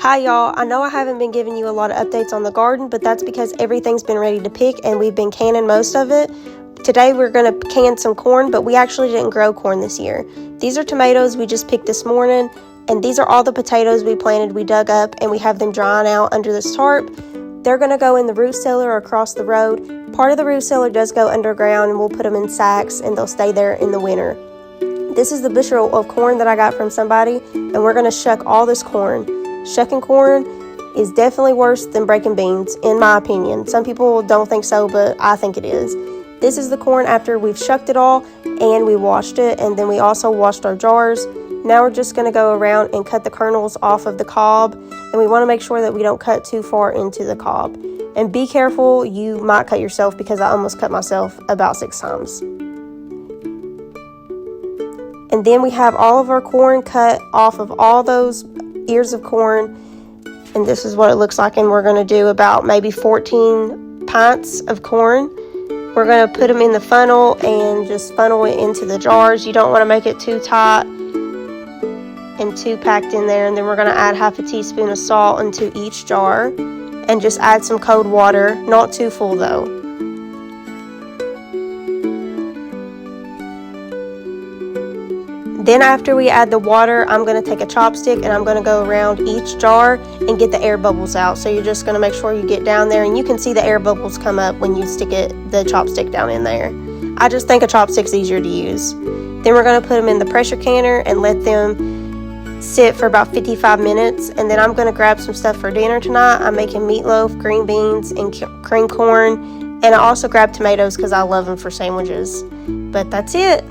Hi y'all, I know I haven't been giving you a lot of updates on the garden, but that's because everything's been ready to pick and we've been canning most of it. Today we're going to can some corn, but we actually didn't grow corn this year. These are tomatoes we just picked this morning, and these are all the potatoes we planted, we dug up, and we have them drying out under this tarp. They're going to go in the root cellar across the road. Part of the root cellar does go underground, and we'll put them in sacks and they'll stay there in the winter. This is the bushel of corn that I got from somebody, and we're going to shuck all this corn. Shucking corn is definitely worse than breaking beans, in my opinion. Some people don't think so, but I think it is. This is the corn after we've shucked it all and we washed it, and then we also washed our jars. Now we're just going to go around and cut the kernels off of the cob, and we want to make sure that we don't cut too far into the cob. And be careful, you might cut yourself, because I almost cut myself about 6 times. And then we have all of our corn cut off of all those ears of corn, and this is what it looks like. And we're going to do about maybe 14 pints of corn. We're going to put them in the funnel and just funnel it into the jars. You don't want to make it too tight and too packed in there. And then we're going to add half a teaspoon of salt into each jar and just add some cold water, not too full though. Then after we add the water, I'm going to take a chopstick and I'm going to go around each jar and get the air bubbles out. So you're just going to make sure you get down there, and you can see the air bubbles come up when you stick the chopstick down in there. I just think a chopstick's easier to use. Then we're going to put them in the pressure canner and let them sit for about 55 minutes. And then I'm going to grab some stuff for dinner tonight. I'm making meatloaf, green beans, and cream corn. And I also grabbed tomatoes because I love them for sandwiches. But that's it.